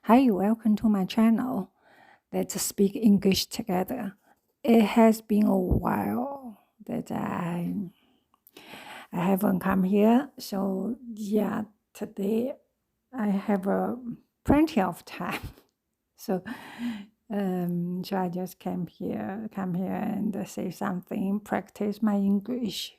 Hi, welcome to my channel. Let's speak English together. It has been a while that I haven't come here, so yeah, today I have plenty of time. So, so I just come here and say something, practice my English.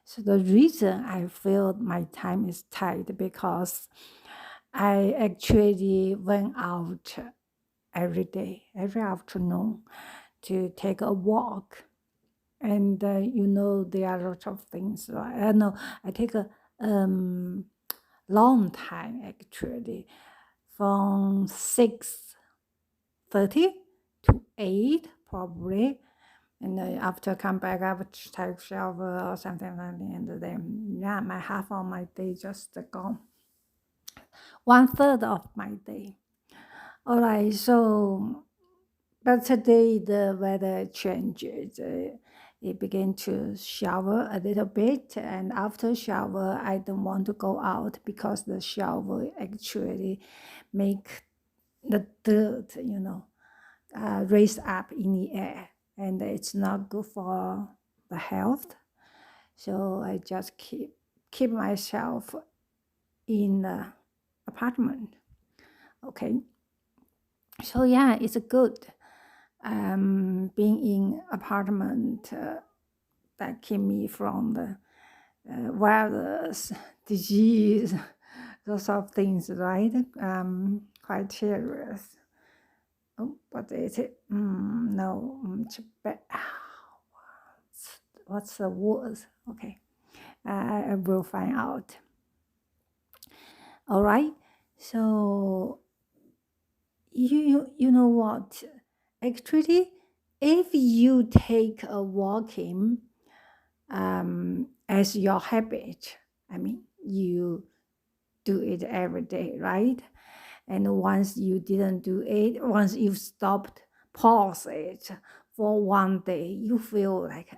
So the reason I feel my time is tight because I actually went out every day, every afternoon to take a walk. And there are lots of things. Right? No, I take a long time actually, from 6:30 to 8 probably. And after come back, I would take shower or something like that. And then, yeah, my half of my day just gone. 1/3 of my day. All right, so but today the weather changes. It began to shower a little bit, and after shower, I don't want to go out because the shower actually make the dirt, raise up in the air, and it's not good for the health. So I just keep myself in the apartment. Okay, so yeah, it's good. Being in apartment that keep me from the virus, disease, those sort of things, right? Quite serious. Oh, what is it? No, what's the word? Okay, I will find out. All right. So you know what? Actually, if you take a walking as your habit, I mean, you do it every day, right? And once you didn't do it, once you stopped, pause it for one day, you feel like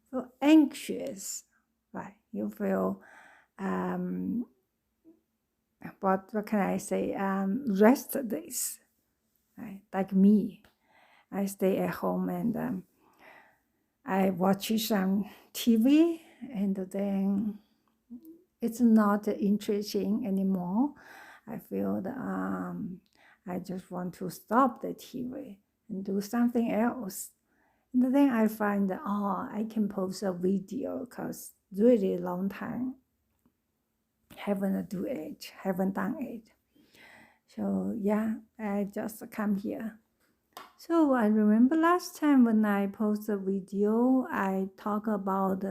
feel anxious, right? You feel um, what can I say? Restless, right? Like me, I stay at home and I watch some TV, and then it's not interesting anymore. I feel that I just want to stop the TV and do something else. And then I find that, I can post a video because really long time haven't done it. So yeah, I just come here. So I remember last time when I post a video, I talk about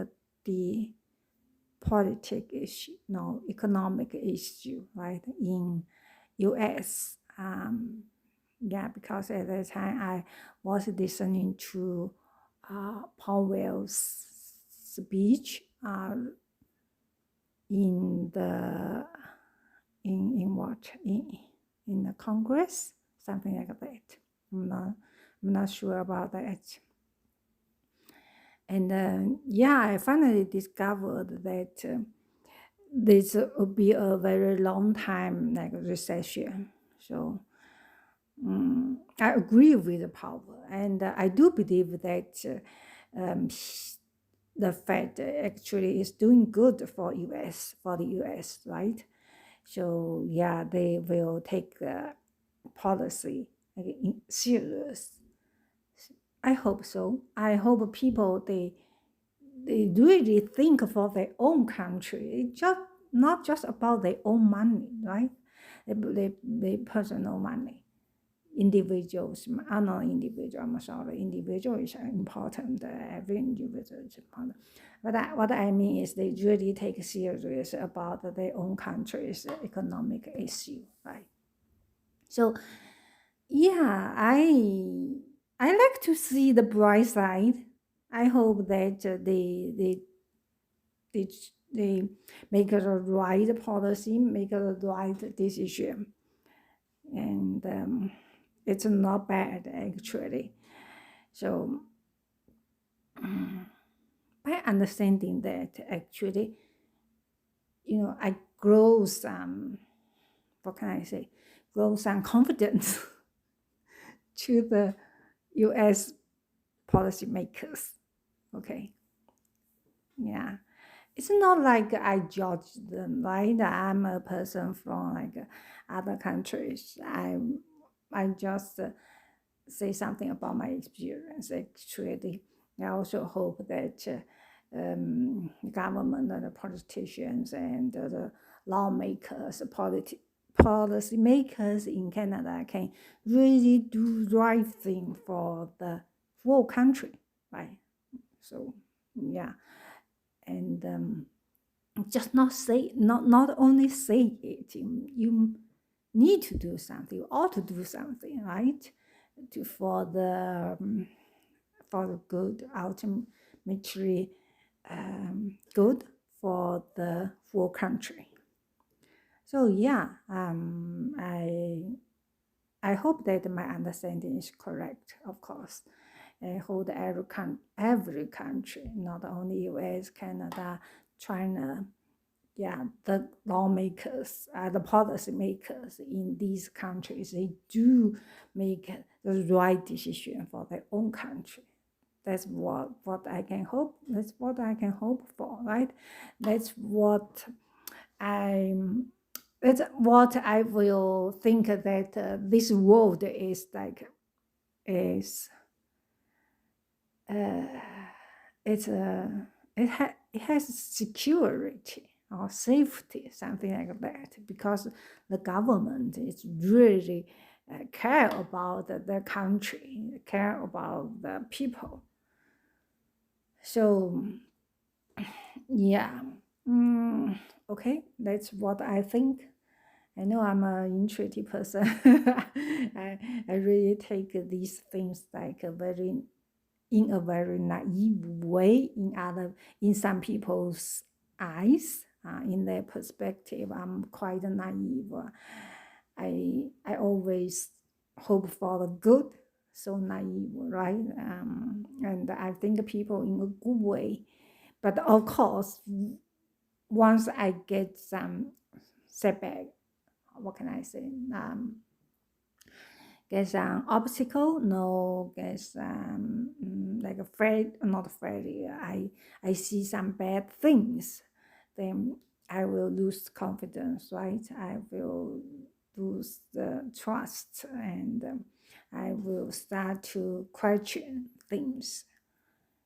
the politic issue, no, economic issue, right, in US. Yeah, because at that time I was listening to Powell's speech in the in what in the Congress, something like that. I'm not sure about that. And yeah, I finally discovered that this will be a very long time like recession. So I agree with Powell, and I do believe that the Fed actually is doing good for the US, right? So yeah, they will take policy like, serious. I hope so. I hope people they really think for their own country. It's just not just about their own money, right? They personal money. Individuals, not individual, I'm sorry, individual is important. Every individual is important. But what I mean is they really take serious about their own country's economic issue, right? So yeah, I like to see the bright side. I hope that they they make the right policy, make the right decision, and it's not bad actually. So by understanding that actually, I grow some what can I say, grow some confidence to the U.S. policymakers. Okay, yeah. It's not like I judge them, right? I'm a person from like other countries. I just say something about my experience. Actually, I also hope that government and the politicians and the lawmakers, policy makers in Canada can really do right thing for the whole country, right? So, yeah, and just not only say it. You need to do something. You ought to do something, right? For the good, ultimately good for the whole country. So yeah, I hope that my understanding is correct. Of course, I hold every country, not only U.S., Canada, China, yeah, the lawmakers, the policy makers in these countries, they do make the right decision for their own country. That's what I can hope. That's what I can hope for, right? That's what I'm. That's what I will think that this world is like is. Uh, it's a it has security or safety, something like that, because the government is really care about the country, care about the people. So yeah, mm, okay, that's what I think. I know I'm an intuitive person. I really take these things like a very in a very naive way in some people's eyes, in their perspective. I'm quite naive. I always hope for the good, so naive, right? And I think people in a good way. But of course, once I get some setback, what can I say? Get some obstacle, no, get some like afraid, not afraid. I see some bad things, then I will lose confidence, right? I will lose the trust, and I will start to question things.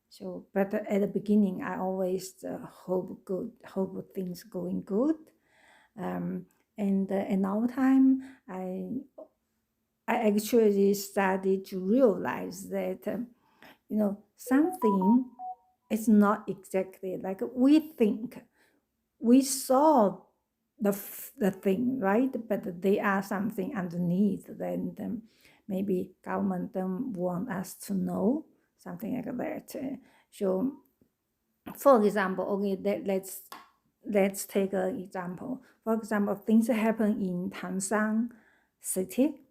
So, but at the beginning, I always hope things going good. And in our time, I actually started to realize that, something is not exactly like we think. We saw the thing, right? But there are something underneath. Then maybe government don't want us to know something like that. So, for example, okay, let's take an example. For example, things happen in Tanshan city.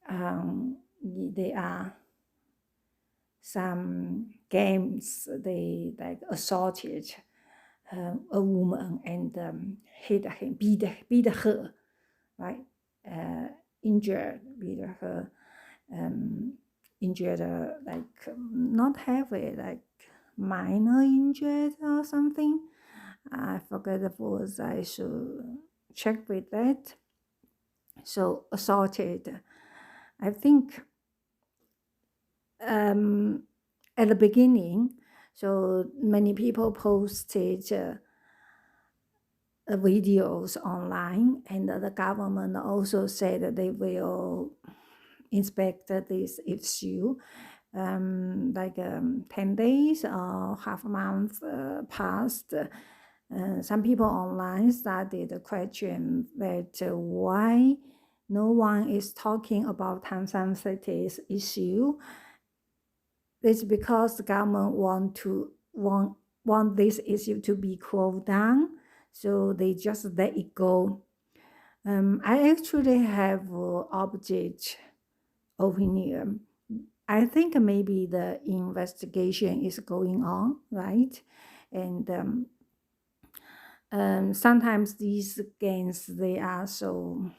There are some games, they like assaulted a woman and hit him, beat her, right? Beat her, injured like not heavy, like minor injured or something. I forget the words. I should check with that. So assaulted. I think at the beginning, so many people posted videos online, and the government also said that they will inspect this issue. 10 days or half a month passed. Some people online started the question that why no one is talking about Tanshan City's issue. It's because the government want this issue to be cooled down, so they just let it go. I actually have opposite opinion. I think maybe the investigation is going on, right? And sometimes these games, they are so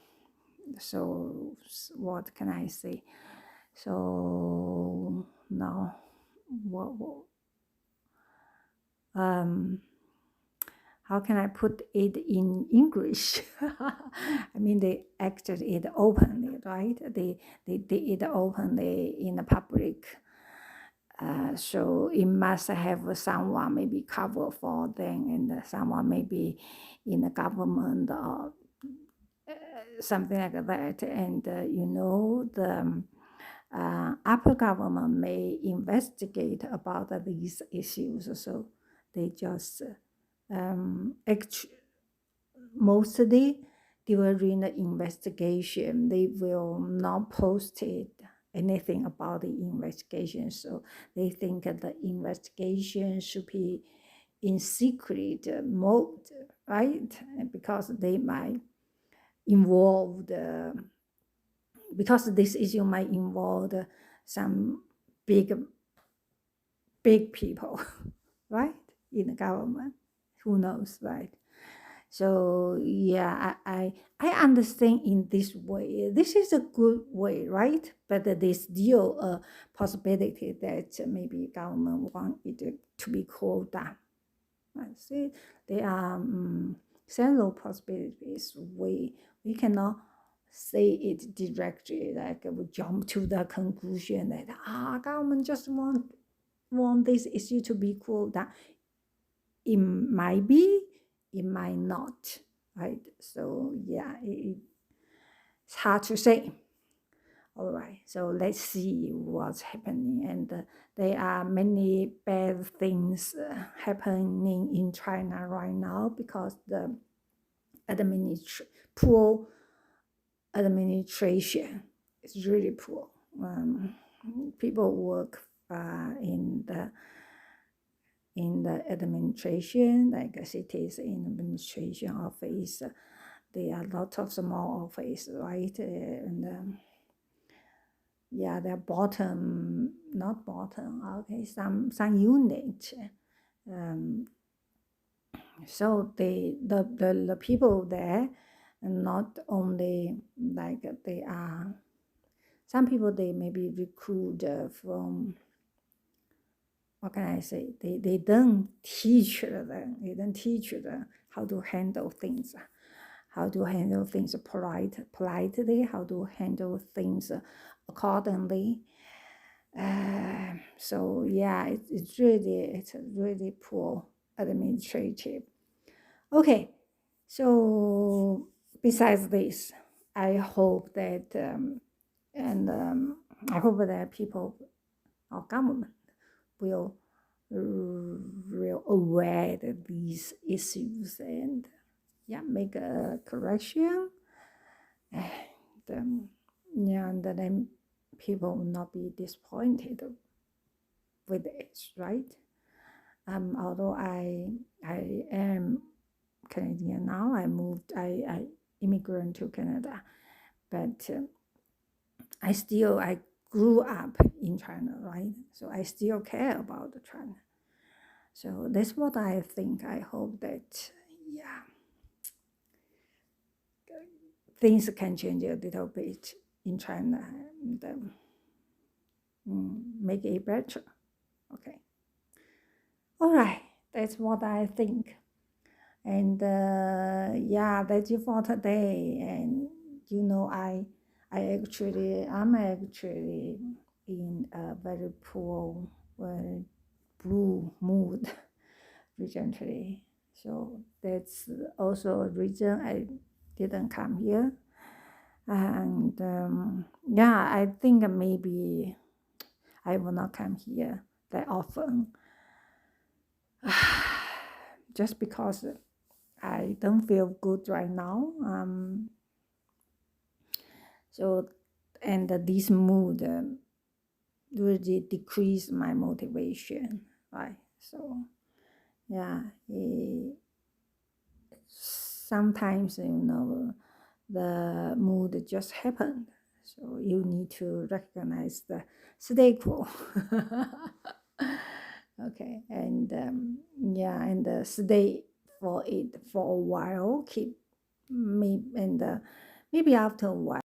So what can I say? So now, what um how can I put it in English? I mean, they acted it openly, right? They did it openly in the public. So it must have someone maybe cover for them, and someone maybe in the government or something like that. And the upper government may investigate about these issues. So they just mostly during the investigation, they will not post it anything about the investigation. So they think that the investigation should be in secret mode, right? Because they might involve because this issue might involve some big people, right, in the government. Who knows, right? So yeah, I understand in this way. This is a good way, right? But there's still a possibility that maybe government want it to be called down. I see there are several possibilities. We cannot say it directly, like we jump to the conclusion that government just want this issue to be cooled down. It might be, it might not, right? So yeah, it's hard to say. All right, so let's see what's happening. And there are many bad things happening in China right now because the poor administration is really poor. People work in the administration, like cities in administration office. There are lots of small office, right? And yeah, they're not bottom, okay, some unit. So the people there, not only like they are, some people they maybe recruit from, what can I say? They don't teach them. They don't teach them how to handle things, politely, how to handle things accordingly. So yeah, it's really poor administrative. Okay, so besides this, I hope that I hope that people or government will real aware of these issues and yeah, make a correction. And yeah, and then people will not be disappointed with it, right? Although I am Canadian now, I immigrant to Canada, but I grew up in China, right? So I still care about China. So that's what I think. I hope that, yeah, things can change a little bit in China and make it better. Okay. All right. That's what I think. And yeah, that's it for today. And I'm actually in a very poor, very blue mood recently. So that's also a reason I didn't come here. And yeah, I think maybe I will not come here that often. Just because I don't feel good right now. So, and this mood really decrease my motivation, right? So, yeah, sometimes the mood just happened. So you need to recognize the staple. Okay, and yeah, and stay for it for a while. Keep me and maybe after a while.